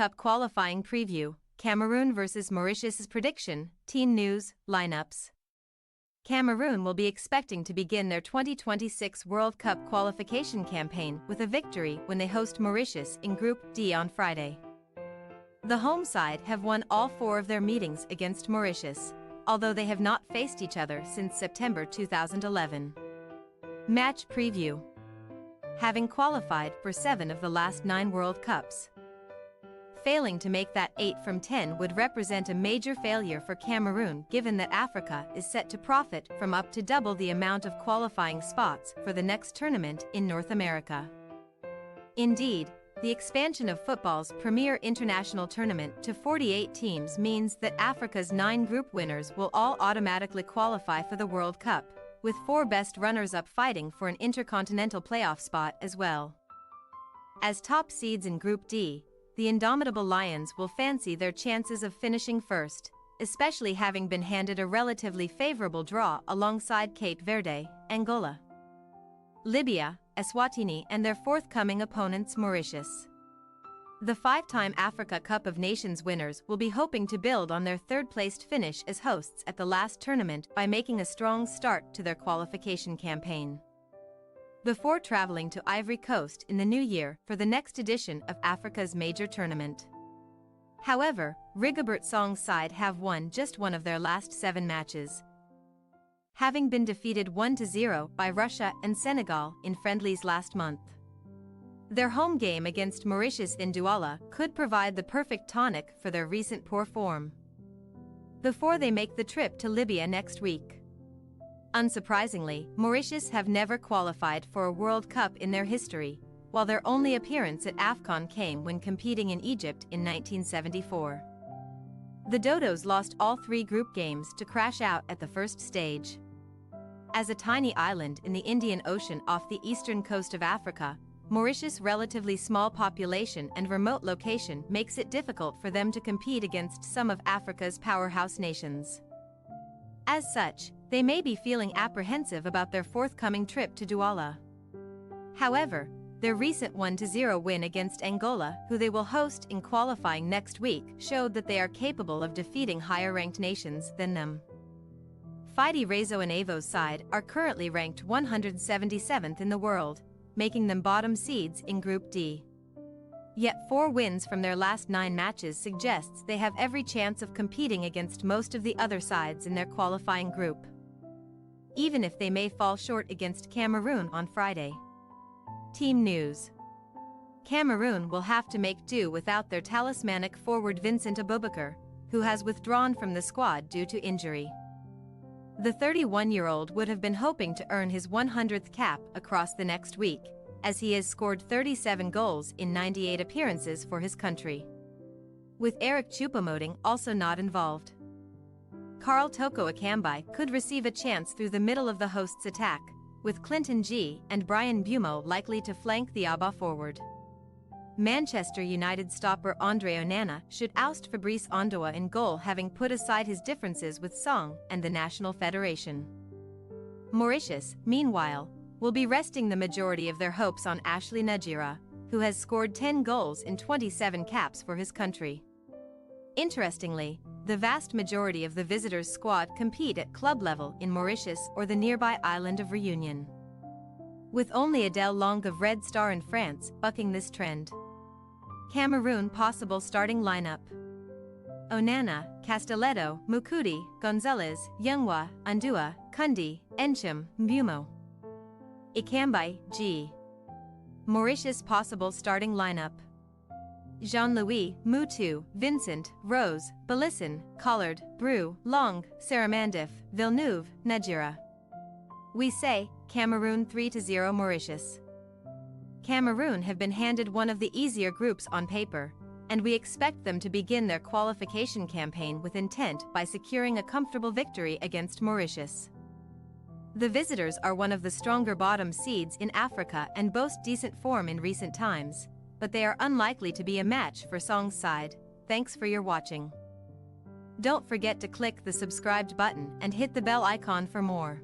Cup qualifying preview, Cameroon vs Mauritius prediction, teen news, lineups. Cameroon will be expecting to begin their 2026 World Cup qualification campaign with a victory when they host Mauritius in Group D on Friday. The home side have won all 4 of their meetings against Mauritius, although they have not faced each other since September 2011. Match preview. Having qualified for 7 of the last 9 World Cups, failing to make that 8 from 10 would represent a major failure for Cameroon, given that Africa is set to profit from up to double the amount of qualifying spots for the next tournament in North America. Indeed, the expansion of football's premier international tournament to 48 teams means that Africa's 9 group winners will all automatically qualify for the World Cup, with 4 best runners-up fighting for an intercontinental playoff spot as well. As top seeds in Group D, the indomitable Lions will fancy their chances of finishing first, especially having been handed a relatively favorable draw alongside Cape Verde, Angola, Libya, Eswatini and their forthcoming opponents Mauritius. The 5-time Africa Cup of Nations winners will be hoping to build on their third-placed finish as hosts at the last tournament by making a strong start to their qualification campaign, before traveling to Ivory Coast in the new year for the next edition of Africa's major tournament. However, Rigobert Song's side have won just one of their last 7 matches, having been defeated 1-0 by Russia and Senegal in friendlies last month. Their home game against Mauritius in Douala could provide the perfect tonic for their recent poor form, before they make the trip to Libya next week. Unsurprisingly, Mauritius have never qualified for a World Cup in their history, while their only appearance at AFCON came when competing in Egypt in 1974. The Dodos lost all 3 group games to crash out at the first stage. As a tiny island in the Indian Ocean off the eastern coast of Africa, Mauritius' relatively small population and remote location makes it difficult for them to compete against some of Africa's powerhouse nations. As such, they may be feeling apprehensive about their forthcoming trip to Douala. However, their recent 1-0 win against Angola, who they will host in qualifying next week, showed that they are capable of defeating higher-ranked nations than them. Fidi Rezo and Avo's side are currently ranked 177th in the world, making them bottom seeds in Group D. Yet 4 wins from their last 9 matches suggests they have every chance of competing against most of the other sides in their qualifying group, even if they may fall short against Cameroon on Friday. Team news. Cameroon will have to make do without their talismanic forward Vincent Aboubakar, who has withdrawn from the squad due to injury. The 31-year-old would have been hoping to earn his 100th cap across the next week, as he has scored 37 goals in 98 appearances for his country, with Eric Choupo-Moting also not involved. Karl Toko Ekambi could receive a chance through the middle of the hosts' attack, with Clinton G and Brian Bumo likely to flank the ABA forward. Manchester United stopper Andre Onana should oust Fabrice Ondoa in goal, having put aside his differences with Song and the National Federation. Mauritius, meanwhile, will be resting the majority of their hopes on Ashley Najira, who has scored 10 goals in 27 caps for his country. Interestingly, the vast majority of the visitors' squad compete at club level in Mauritius or the nearby island of Réunion, with only Adèle Long of Red Star in France bucking this trend. Cameroon possible starting lineup: Onana, Castelletto, Mukudi, Gonzalez, Youngwa, Undua, Kundi, Encham, Mbumo. Ekambi, G. Mauritius possible starting lineup: Jean-Louis, Mutu, Vincent, Rose, Balisson, Collard, Brou, Long, Saramandif, Villeneuve, Najira. We say, Cameroon 3-0 Mauritius. Cameroon have been handed one of the easier groups on paper, and we expect them to begin their qualification campaign with intent by securing a comfortable victory against Mauritius. The visitors are one of the stronger bottom seeds in Africa and boast decent form in recent times, but they are unlikely to be a match for Song's side. Thanks for your watching. Don't forget to click the subscribed button and hit the bell icon for more.